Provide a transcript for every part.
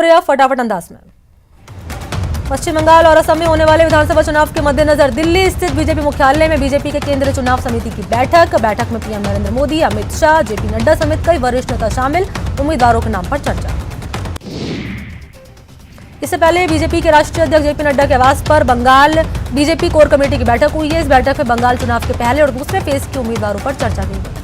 फटाफट अंदाज में। पश्चिम बंगाल और असम में होने वाले विधानसभा चुनाव के मद्देनजर दिल्ली स्थित बीजेपी मुख्यालय में बीजेपी के केंद्रीय चुनाव समिति की बैठक में पीएम नरेंद्र मोदी, अमित शाह, जेपी नड्डा समेत कई वरिष्ठ नेता शामिल, उम्मीदवारों के नाम पर चर्चा। इससे पहले बीजेपी के राष्ट्रीय अध्यक्ष जेपी नड्डा के आवास पर बंगाल बीजेपी कोर कमेटी की बैठक हुई है। इस बैठक में बंगाल चुनाव के पहले और दूसरे फेज के उम्मीदवारों पर चर्चा की गई।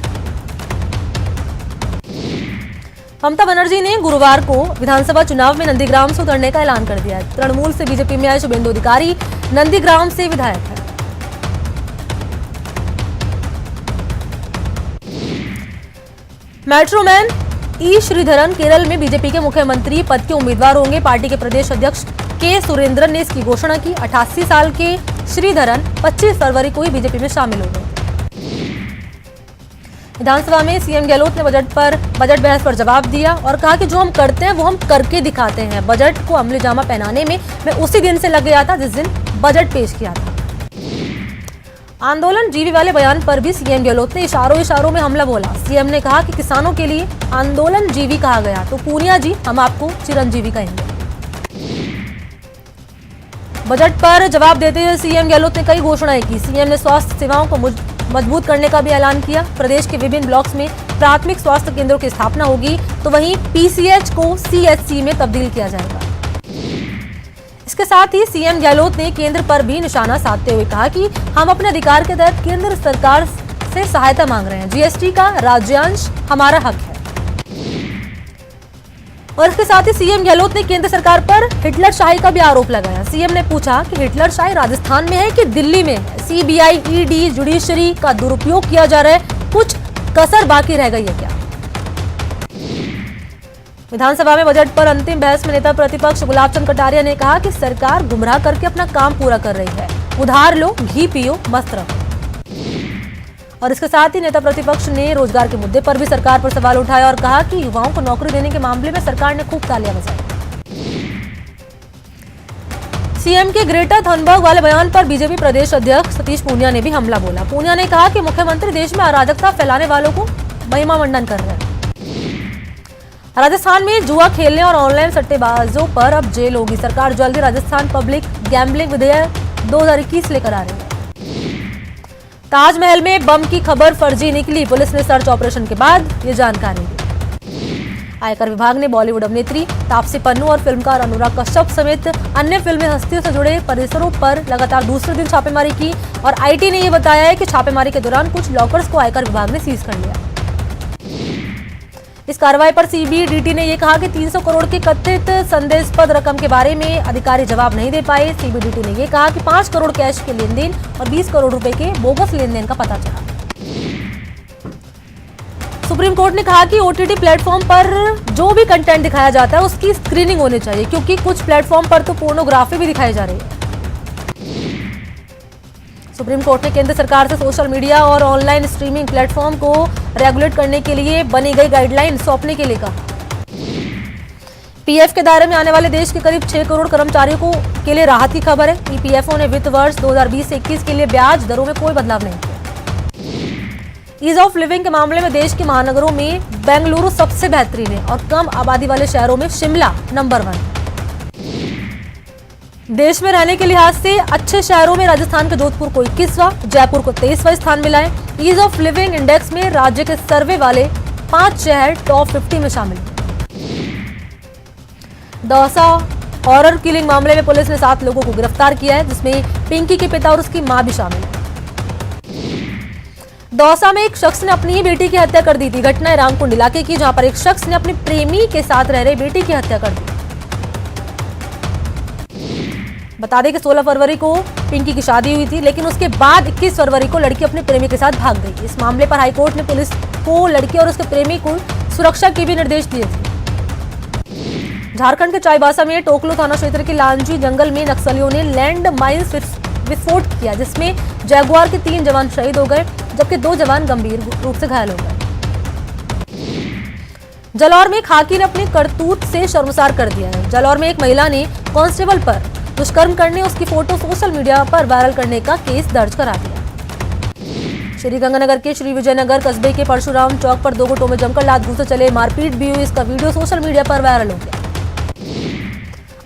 ममता बनर्जी ने गुरुवार को विधानसभा चुनाव में नंदीग्राम से उतरने का ऐलान कर दिया है। तृणमूल से बीजेपी में आए शुभेंदु अधिकारी नंदीग्राम से विधायक है। मेट्रोमैन ई श्रीधरन केरल में बीजेपी के मुख्यमंत्री पद के उम्मीदवार होंगे। पार्टी के प्रदेश अध्यक्ष के सुरेंद्रन ने इसकी घोषणा की। 88 साल के श्रीधरन 25 फरवरी को ही बीजेपी में शामिल हो गए। विधानसभा में सीएम गहलोत ने बजट बहस पर जवाब दिया और कहा कि जो हम करते हैं वो हम करके दिखाते हैं। बजट को अमली जामा पहनाने में मैं उसी दिन से लग गया था जिस दिन बजट पेश किया था। आंदोलन जीवी वाले बयान पर भी सीएम गहलोत ने इशारों में हमला बोला। सीएम ने कहा कि किसानों के लिए आंदोलन जीवी कहा गया तो पूनिया जी हम आपको चिरंजीवी कहेंगे। बजट पर जवाब देते हुए सीएम गहलोत ने कई घोषणाएं की। सीएम ने स्वास्थ्य सेवाओं को मजबूत करने का भी ऐलान किया। प्रदेश के विभिन्न ब्लॉक्स में प्राथमिक स्वास्थ्य केंद्रों की स्थापना होगी तो वहीं पीसीएच को सीएचसी में तब्दील किया जाएगा। इसके साथ ही सीएम गहलोत ने केंद्र पर भी निशाना साधते हुए कहा कि हम अपने अधिकार के तहत केंद्र सरकार से सहायता मांग रहे हैं। जीएसटी का राज्यांश हमारा हक है। और इसके साथ ही सीएम गहलोत ने केंद्र सरकार पर हिटलर शाही का भी आरोप लगाया। सीएम ने पूछा कि हिटलर शाही राजस्थान में है कि दिल्ली में है। सीबीआई, ईडी, जुडिशरी का दुरुपयोग किया जा रहा है, कुछ कसर बाकी रह गई है क्या? विधानसभा में बजट पर अंतिम बहस में नेता प्रतिपक्ष गुलाब चंद कटारिया ने कहा कि सरकार गुमराह करके अपना काम पूरा कर रही है। उधार लो, घी पियो, मस्त रहो। और इसके साथ ही नेता प्रतिपक्ष ने रोजगार के मुद्दे पर भी सरकार पर सवाल उठाया और कहा कि युवाओं को नौकरी देने के मामले में सरकार ने खूब तालियां बजाई। सीएम के ग्रेटर थनबर्ग वाले बयान पर बीजेपी प्रदेश अध्यक्ष सतीश पूनिया ने भी हमला बोला। पूनिया ने कहा कि मुख्यमंत्री देश में अराजकता फैलाने वालों को महिमा मंडन कर रहे हैं। राजस्थान में जुआ खेलने और ऑनलाइन सट्टेबाजों पर अब जेल होगी। सरकार जल्दी राजस्थान पब्लिक गैम्बलिंग विधेयक 2021 लेकर आ रही है। ताजमहल में बम की खबर फर्जी निकली। पुलिस ने सर्च ऑपरेशन के बाद ये जानकारी दी। आयकर विभाग ने बॉलीवुड अभिनेत्री तापसी पन्नू और फिल्मकार अनुराग कश्यप समेत अन्य फिल्मी हस्तियों से जुड़े परिसरों पर लगातार दूसरे दिन छापेमारी की और आईटी ने यह बताया है कि छापेमारी के दौरान कुछ लॉकर्स को आयकर विभाग ने सीज कर लिया। इस कार्रवाई पर सीबीडीटी ने यह कहा कि 300 करोड़ की कथित संदेहास्पद रकम के बारे में अधिकारी जवाब नहीं दे पाए। सीबीडीटी ने यह कहा कि 5 करोड़ कैश के लेनदेन और 20 करोड़ रुपए के बोगस लेनदेन का पता चला। सुप्रीम कोर्ट ने कहा कि ओटीटी प्लेटफॉर्म पर जो भी कंटेंट दिखाया जाता है उसकी स्क्रीनिंग होनी चाहिए क्योंकि कुछ प्लेटफॉर्म पर तो पोर्नोग्राफी भी दिखाई जा रही है। सुप्रीम कोर्ट ने केंद्र सरकार से सोशल मीडिया और ऑनलाइन स्ट्रीमिंग प्लेटफॉर्म को रेगुलेट करने के लिए बनी गई गाइडलाइन सौंपने के लिए कहा। पीएफ के दायरे में आने वाले देश के करीब 6 करोड़ कर्मचारियों के लिए राहत की खबर है। ईपीएफओ ने वित्त वर्ष 2020-21 के लिए ब्याज दरों में कोई बदलाव नहीं किया। ईज ऑफ लिविंग के मामले में देश के महानगरों में बेंगलुरु सबसे बेहतरीन है और कम आबादी वाले शहरों में शिमला नंबर 1 है। देश में रहने के लिहाज से अच्छे शहरों में राजस्थान के जोधपुर को 21वां, जयपुर को 23वां स्थान मिला है। ईज ऑफ लिविंग इंडेक्स में राज्य के सर्वे वाले 5 शहर टॉप 50 में शामिल हैं। दौसा हॉरर किलिंग मामले में पुलिस ने 7 लोगों को गिरफ्तार किया है जिसमें पिंकी के पिता और उसकी मां भी शामिल है। दौसा में एक शख्स ने अपनी ही बेटी की हत्या कर दी थी। घटना रामकुंड इलाके की जहां पर एक शख्स ने अपनी प्रेमी के साथ रह रही बेटी की हत्या कर दी। बता दें कि 16 फरवरी को पिंकी की शादी हुई थी लेकिन उसके बाद 21 फरवरी को लड़की अपने प्रेमी के साथ भाग गई। इस मामले पर हाईकोर्ट ने पुलिस को लड़की और उसके प्रेमी को सुरक्षा के भी निर्देश दिए थे। झारखंड के चाईबासा में टोकलो थाना क्षेत्र के लांजी जंगल में नक्सलियों ने लैंड माइंस विस्फोट किया जिसमें जगुआर के 3 जवान शहीद हो गए जबकि 2 जवान गंभीर रूप से घायल हो गए। जालौर में खाकी ने अपनी करतूत से शर्मसार कर दिया है। जालौर में एक महिला ने कांस्टेबल पर दुष्कर्म करने उसकी फोटो सोशल मीडिया पर वायरल करने का केस दर्ज करा दिया। श्रीगंगानगर के श्री विजयनगर कस्बे के परशुराम चौक पर 2 गुटों में जमकर लात घूंसे चले मारपीट भी हुई। इसका वीडियो सोशल मीडिया पर वायरल हो गया।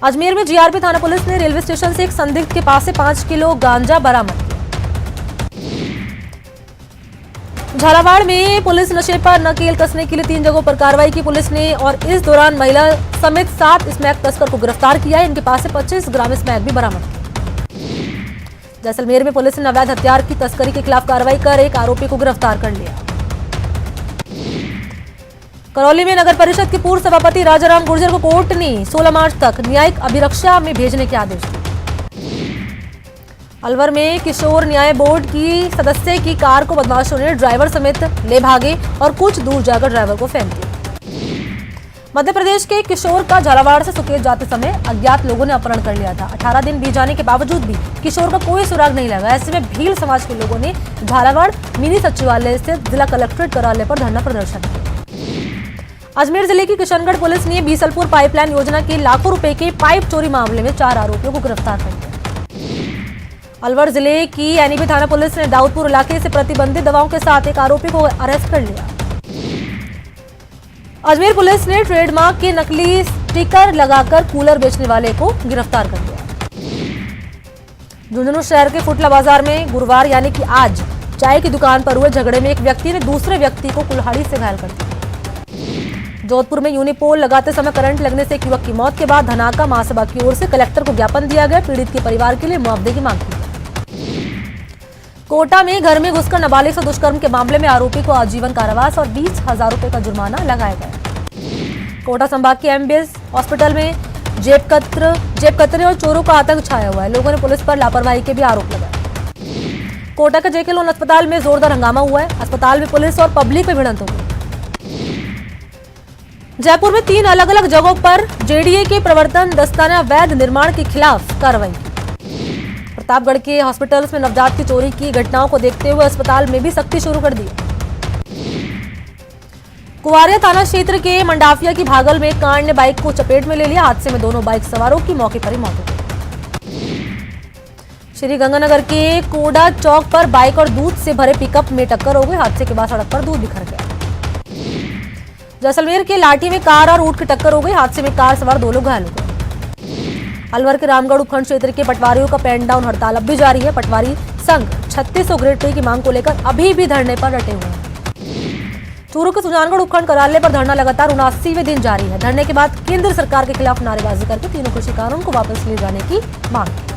अजमेर में जीआरपी थाना पुलिस ने रेलवे स्टेशन से एक संदिग्ध के पास से 5 किलो गांजा बरामद किया। झालावाड़ में पुलिस नशे पर नकेल कसने के लिए 3 जगहों पर कार्रवाई की पुलिस ने और इस दौरान महिला समेत 7 स्मैक तस्कर को गिरफ्तार किया है। इनके पास से 25 ग्राम स्मैक भी बरामद किया। जैसलमेर में पुलिस ने अवैध हथियार की तस्करी के खिलाफ कार्रवाई कर एक आरोपी को गिरफ्तार कर लिया। करौली में नगर परिषद के पूर्व सभापति राजाराम गुर्जर को कोर्ट ने 16 मार्च तक न्यायिक अभिरक्षा में भेजने के आदेश दिए। अलवर में किशोर न्याय बोर्ड की सदस्य की कार को बदमाशों ने ड्राइवर समेत ले भागे और कुछ दूर जाकर ड्राइवर को फेंक दिया। मध्य प्रदेश के किशोर का झालावाड़ से सुकेत जाते समय अज्ञात लोगों ने अपहरण कर लिया था। 18 दिन बीत जाने के बावजूद भी किशोर का कोई सुराग नहीं लगा। ऐसे में भील समाज के लोगों ने झालावाड़ मिनी सचिवालय से जिला कलेक्ट्रेट कार्यालय पर धरना प्रदर्शन किया। अजमेर जिले की किशनगढ़ पुलिस ने बीसलपुर पाइपलाइन योजना के लाखों रुपए के पाइप चोरी मामले में 4 आरोपियों को गिरफ्तार कर लिया। अलवर जिले की एनईपी थाना पुलिस ने दाऊदपुर इलाके से प्रतिबंधित दवाओं के साथ एक आरोपी को अरेस्ट कर लिया। अजमेर पुलिस ने ट्रेडमार्क के नकली स्टिकर लगाकर कूलर बेचने वाले को गिरफ्तार कर लिया। झुंझुनू शहर के फुटला बाजार में गुरुवार यानी कि आज चाय की दुकान पर हुए झगड़े में एक व्यक्ति ने दूसरे व्यक्ति को कुल्हाड़ी से घायल कर दिया। जोधपुर में यूनिपोल लगाते समय करंट लगने से एक युवक की मौत के बाद धनाका महासभा की ओर से कलेक्टर को ज्ञापन दिया गया। पीड़ित के परिवार के लिए मुआवजे की मांग की। कोटा में घर में घुसकर नाबालिग से दुष्कर्म के मामले में आरोपी को आजीवन कारावास और 20,000 रुपए का जुर्माना लगाया गया। कोटा संभाग के एमबीएस हॉस्पिटल में जेब कतरे और चोरों का आतंक छाया हुआ है। लोगों ने पुलिस पर लापरवाही के भी आरोप लगाए। कोटा के जेके लोन अस्पताल में जोरदार हंगामा हुआ है। अस्पताल में पुलिस और पब्लिक में भिड़ंत हो गई। जयपुर में 3 अलग अलग जगहों पर जेडीए के प्रवर्तन दस्ताना अवैध निर्माण के खिलाफ कार्रवाई की। प्रतापगढ़ के हॉस्पिटल्स में नवजात की चोरी की घटनाओं को देखते हुए अस्पताल में भी सख्ती शुरू कर दी। कुवारिया थाना क्षेत्र के मंडाफिया की भागल में एक कार ने बाइक को चपेट में ले लिया। हादसे में दोनों बाइक सवारों की मौके पर ही मौत हो गई। श्री गंगानगर के कोडा चौक पर बाइक और दूध से भरे पिकअप में टक्कर हो गई। हादसे के बाद सड़क पर दूध बिखर गया। जैसलमेर के लाठी में कार और ऊंट की टक्कर हो गई। हादसे में कार सवार 2 लोग घायल हो गए। अलवर के रामगढ़ उपखंड क्षेत्र के पटवारियों का पेन डाउन हड़ताल अब भी जारी है। पटवारी संघ 3600 ग्रेड पे की मांग को लेकर अभी भी धरने पर डटे हुए हैं। चूरू के सुजानगढ़ उपखंड कार्यालय पर धरना लगातार 79वें दिन जारी है। धरने के बाद केंद्र सरकार के खिलाफ नारेबाजी करके तीनों कृषि कानून को वापस ले जाने की मांग की।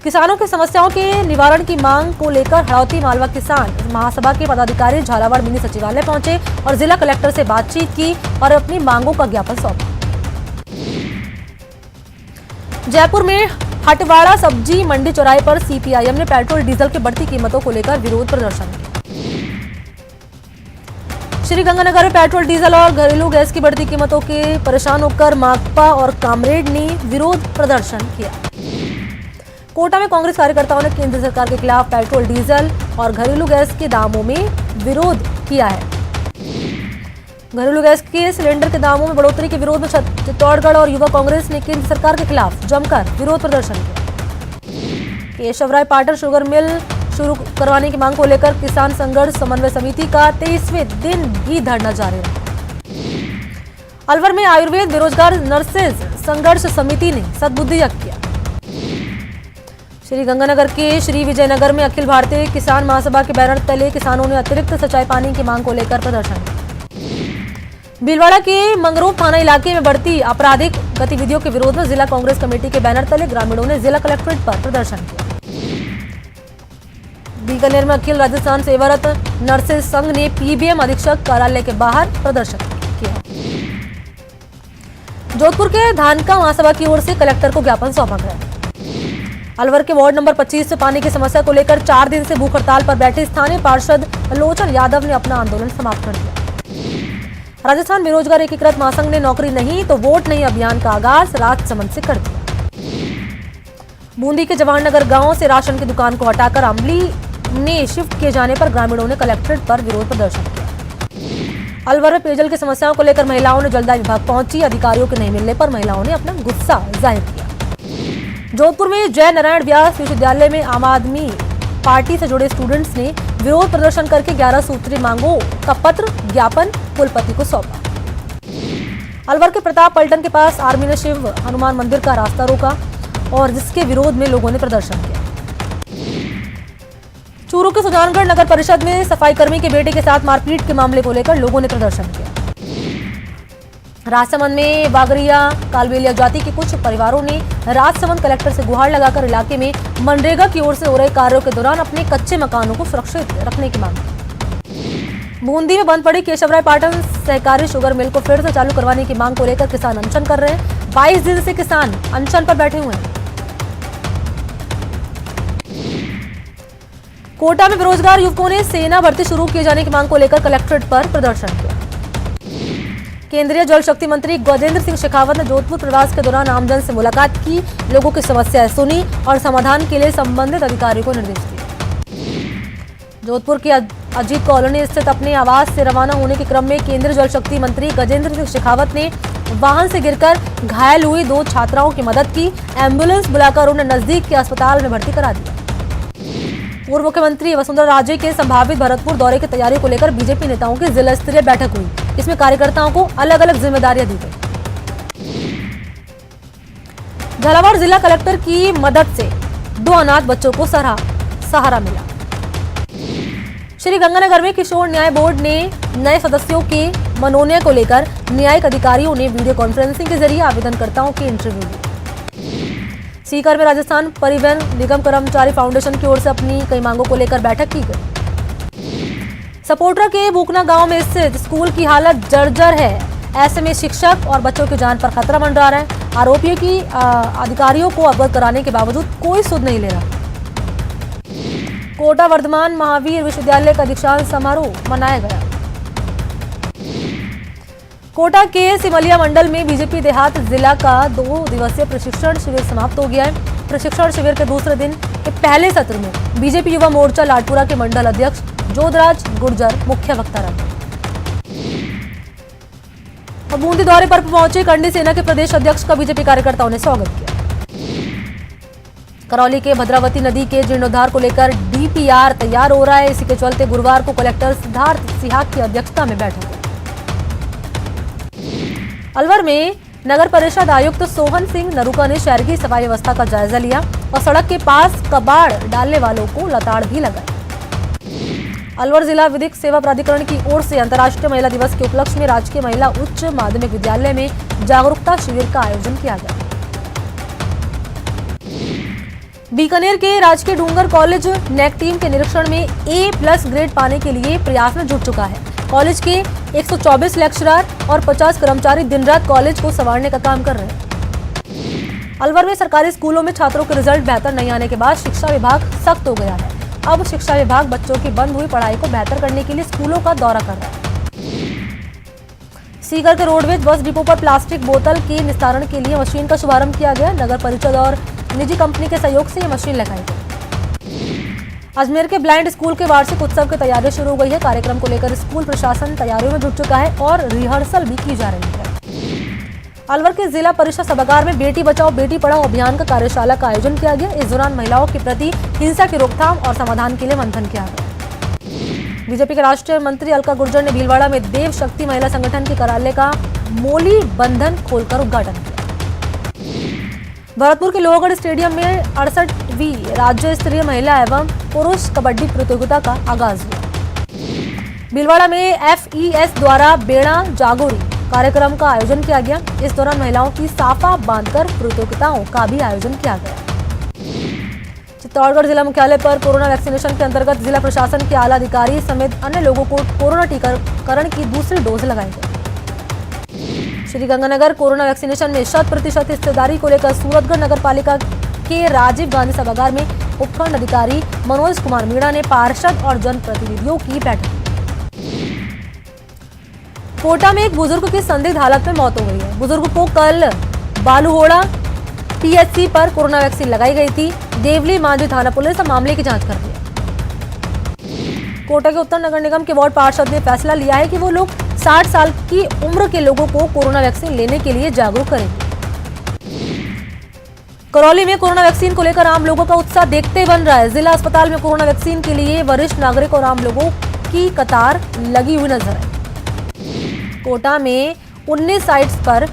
किसानों की समस्याओं के निवारण की मांग को लेकर हड़ौती मालवा किसान महासभा के पदाधिकारी झालावाड़ मिनी सचिवालय पहुंचे और जिला कलेक्टर से बातचीत की और अपनी मांगों का ज्ञापन सौंपा। जयपुर में हटवाड़ा सब्जी मंडी चौराहे पर सीपीआईएम ने पेट्रोल डीजल की बढ़ती कीमतों को लेकर विरोध प्रदर्शन किया। श्रीगंगानगर में पेट्रोल डीजल और घरेलू गैस की बढ़ती कीमतों के परेशान होकर माकपा और कामरेड ने विरोध प्रदर्शन किया। कोटा में कांग्रेस कार्यकर्ताओं ने केंद्र सरकार के खिलाफ पेट्रोल डीजल और घरेलू गैस के दामों में विरोध किया है। घरेलू गैस के सिलेंडर के दामों में बढ़ोतरी के विरोध में चित्तौड़गढ़ और युवा कांग्रेस ने केंद्र सरकार के खिलाफ जमकर विरोध प्रदर्शन किया। केशवराय पाटर शुगर मिल शुरू करवाने की मांग को लेकर किसान संघर्ष समन्वय समिति का 23वें दिन भी धरना जारी रहा। अलवर में आयुर्वेद बेरोजगार नर्सेज संघर्ष समिति ने सद्बुद्धि यज्ञ किया। श्री गंगानगर के श्री विजयनगर में अखिल भारतीय किसान महासभा के बैनर तले किसानों ने अतिरिक्त सिंचाई पानी की मांग को लेकर प्रदर्शन किया। भीलवाड़ा के मंगरूप थाना इलाके में बढ़ती आपराधिक गतिविधियों के विरोध में जिला कांग्रेस कमेटी के बैनर तले ग्रामीणों ने जिला कलेक्ट्रेट पर प्रदर्शन किया। बीकानेर में अखिल राजस्थान सेवारत नर्सेज संघ ने पीबीएम अधीक्षक कार्यालय के बाहर प्रदर्शन किया। जोधपुर के धानका महासभा की ओर से कलेक्टर को ज्ञापन सौंपा गया। अलवर के वार्ड नंबर 25 से पानी की समस्या को लेकर 4 दिन से भूख हड़ताल पर बैठे स्थानीय पार्षद लोचन यादव ने अपना आंदोलन समाप्त कर दिया। राजस्थान बेरोजगार एकीकृत महासंघ ने नौकरी नहीं तो वोट नहीं अभियान का आगाज राजसमंद से कर दिया। बूंदी के जवाहरनगर गांव से राशन की दुकान को हटाकर अमली में शिफ्ट किए जाने पर ग्रामीणों ने कलेक्ट्रेट पर विरोध प्रदर्शन किया। अलवर में पेयजल की समस्याओं को लेकर महिलाओं ने जलदाय विभाग पहुंची। अधिकारियों के नहीं मिलने पर महिलाओं ने अपना गुस्सा जाहिर किया। जोधपुर में जय नारायण व्यास विश्वविद्यालय में आम आदमी पार्टी से जुड़े स्टूडेंट्स ने विरोध प्रदर्शन करके 11 सूत्री मांगों का पत्र ज्ञापन कुलपति को सौंपा। अलवर के प्रताप पलटन के पास आर्मी ने शिव हनुमान मंदिर का रास्ता रोका और जिसके विरोध में लोगों ने प्रदर्शन किया। चूरू के सुजानगढ़ नगर परिषद में सफाई कर्मी के बेटे के साथ मारपीट के मामले को लेकर लोगों ने प्रदर्शन किया। राजसमंद में बागरिया कालबेलिया जाति के कुछ परिवारों ने राजसमंद कलेक्टर से गुहार लगाकर इलाके में मनरेगा की ओर से हो रहे कार्यों के दौरान अपने कच्चे मकानों को सुरक्षित रखने की मांग की। बूंदी में बंद पड़ी केशवराय पाटन सहकारी शुगर मिल को फिर से चालू करवाने की मांग को लेकर किसान अनशन कर रहे हैं। 22 दिन से किसान अनशन पर बैठे हुए हैं। कोटा में बेरोजगार युवकों ने सेना भर्ती शुरू किए जाने की मांग को लेकर कलेक्ट्रेट पर प्रदर्शन किया। केंद्रीय जल शक्ति मंत्री गजेंद्र सिंह शेखावत ने जोधपुर प्रवास के दौरान आमजन से मुलाकात की, लोगों की समस्याएं सुनी और समाधान के लिए संबंधित अधिकारियों को निर्देश दिए। जोधपुर की अजीत कॉलोनी स्थित अपने आवास से रवाना होने के क्रम में केंद्रीय जल शक्ति मंत्री गजेंद्र सिंह शेखावत ने वाहन से गिरकर घायल हुई 2 छात्राओं की मदद की। एम्बुलेंस बुलाकर उन्हें नजदीक के अस्पताल में भर्ती करा दिया। पूर्व मुख्यमंत्री वसुंधरा राजे के संभावित भरतपुर दौरे की तैयारी को लेकर बीजेपी नेताओं की जिला स्तरीय बैठक हुई। इसमें कार्यकर्ताओं को अलग अलग जिम्मेदारियां दी गई। झालावाड़ जिला कलेक्टर की मदद से 2 अनाथ बच्चों को सहारा मिला। श्री गंगानगर में किशोर न्याय बोर्ड ने नए सदस्यों के मनोनयन को लेकर न्यायिक अधिकारियों ने वीडियो कॉन्फ्रेंसिंग के जरिए आवेदनकर्ताओं के इंटरव्यू लिए। सीकर में राजस्थान परिवहन निगम कर्मचारी फाउंडेशन की ओर से अपनी कई मांगों को लेकर बैठक की गई। सपोटरा के भूकना गांव में स्थित स्कूल की हालत जर्जर है। ऐसे में शिक्षक और बच्चों की जान पर खतरा मंडरा रहा है। आरोपियों की अधिकारियों को अवगत कराने के बावजूद कोई सुध नहीं ले रहा। कोटा वर्धमान महावीर विश्वविद्यालय का दीक्षांत समारोह मनाया गया। कोटा के सिमलिया मंडल में बीजेपी देहात जिला का 2 दिवसीय प्रशिक्षण शिविर समाप्त हो गया है। प्रशिक्षण शिविर के दूसरे दिन के पहले सत्र में बीजेपी युवा मोर्चा लाडपुरा के मंडल अध्यक्ष जोधराज गुर्जर मुख्य वक्ता रहे। बूंदी दौरे पर पहुंचे कंडी सेना के प्रदेश अध्यक्ष का बीजेपी कार्यकर्ताओं ने स्वागत किया। करौली के भद्रावती नदी के जीर्णोद्धार को लेकर डीपीआर तैयार हो रहा है। इसी के चलते गुरुवार को कलेक्टर सिद्धार्थ सिहाग की अध्यक्षता में बैठक हुई। अलवर में नगर परिषद आयुक्त सोहन सिंह नरूका ने शहर की सफाई व्यवस्था का जायजा लिया और सड़क के पास कबाड़ डालने वालों को लताड़ भी लगाई। अलवर जिला विधिक सेवा प्राधिकरण की ओर से अंतर्राष्ट्रीय महिला दिवस के उपलक्ष्य में राजकीय महिला उच्च माध्यमिक विद्यालय में जागरूकता शिविर का आयोजन किया गया। बीकानेर के राजकीय डूंगर कॉलेज नेक टीम के निरीक्षण में A+ ग्रेड पाने के लिए प्रयास में जुट चुका है। कॉलेज के 124 लेक्चरर और 50 कर्मचारी दिन रात कॉलेज को संवारने का काम कर रहे हैं। अलवर में सरकारी स्कूलों में छात्रों के रिजल्ट बेहतर नहीं आने के बाद शिक्षा विभाग सख्त हो गया है। अब शिक्षा विभाग बच्चों की बंद हुई पढ़ाई को बेहतर करने के लिए स्कूलों का दौरा कर रहा है। सीकर के रोडवेज बस डिपो पर प्लास्टिक बोतल के निस्तारण के लिए मशीन का शुभारंभ किया गया। नगर परिषद और निजी कंपनी के सहयोग से ये मशीन लगाई गई। अजमेर के ब्लाइंड स्कूल के वार्षिक उत्सव की तैयारी शुरू हो गई है। कार्यक्रम को लेकर स्कूल प्रशासन तैयारियों में जुट चुका है और रिहर्सल भी की जा रही है। अलवर के जिला परिषद सभागार में बेटी बचाओ बेटी पढ़ाओ अभियान का कार्यशाला का आयोजन किया गया। इस दौरान महिलाओं के प्रति हिंसा की रोकथाम और समाधान के लिए मंथन किया गया। बीजेपी के राष्ट्रीय मंत्री अलका गुर्जर ने भीलवाड़ा में देव शक्ति महिला संगठन के कार्यालय का मोली बंधन खोलकर उद्घाटन किया। भरतपुर के लोहगढ़ स्टेडियम में 68वीं राज्य स्तरीय महिला एवं पुरुष कबड्डी प्रतियोगिता का आगाज हुआ। भीलवाड़ा में FES द्वारा बेड़ा जागोरी कार्यक्रम का आयोजन किया गया। इस दौरान महिलाओं की साफा बांधकर प्रतियोगिताओं का भी आयोजन किया गया। चित्तौड़गढ़ जिला मुख्यालय पर कोरोना वैक्सीनेशन के अंतर्गत जिला प्रशासन के आला अधिकारी समेत अन्य लोगों को कोरोना टीकाकरण की दूसरी डोज लगाई गई। श्री गंगानगर कोरोना वैक्सीनेशन में 100% हिस्सेदारी को लेकर सूरतगढ़ नगर पालिका के राजीव गांधी सभागार में उपखंड अधिकारी मनोज कुमार मीणा ने पार्षद और जनप्रतिनिधियों की बैठक की। कोटा में एक बुजुर्ग की संदिग्ध हालत में मौत हो गई है। बुजुर्ग को कल बालूहोड़ा PHC पर कोरोना वैक्सीन लगाई गई थी। देवली मांझी थाना पुलिस ने मामले की जांच कर रही है। कोटा के उत्तर नगर निगम के वार्ड पार्षद ने फैसला लिया है कि वो लोग 60 साल की उम्र के लोगों को कोरोना वैक्सीन लेने के लिए जागरूक करेंगे। करौली में कोरोना वैक्सीन को लेकर आम लोगों का उत्साह देखते बन रहा है। जिला अस्पताल में कोरोना वैक्सीन के लिए वरिष्ठ नागरिक और आम लोगों की कतार लगी हुई नजर आई। कोटा में 19 साइट्स पर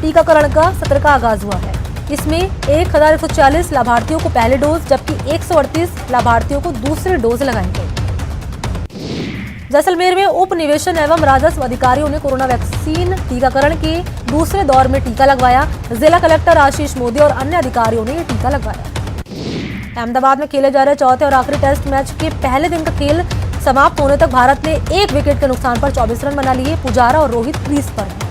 टीकाकरण का सत्र का आगाज हुआ है। इसमें 1140 लाभार्थियों को पहले डोज जबकि 138 लाभार्थियों को दूसरे डोज लगाई गई। जैसलमेर में उप निवेशन एवं राजस्व अधिकारियों ने कोरोना वैक्सीन टीकाकरण के दूसरे दौर में टीका लगवाया। जिला कलेक्टर आशीष मोदी और अन्य अधिकारियों ने ये टीका लगवाया। अहमदाबाद में खेले जा रहे चौथे और आखिरी टेस्ट मैच के पहले दिन का खेल समाप्त होने तक भारत ने 1 विकेट के नुकसान पर 24 रन बना लिए। पुजारा और रोहित क्रीज पर हैं।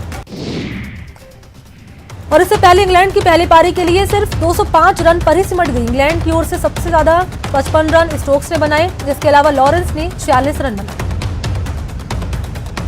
और इससे पहले इंग्लैंड की पहली पारी के लिए सिर्फ 205 रन पर ही सिमट गई। इंग्लैंड की ओर से सबसे ज्यादा 55 रन स्टोक्स ने बनाए, जिसके अलावा लॉरेंस ने 46 रन बनाए।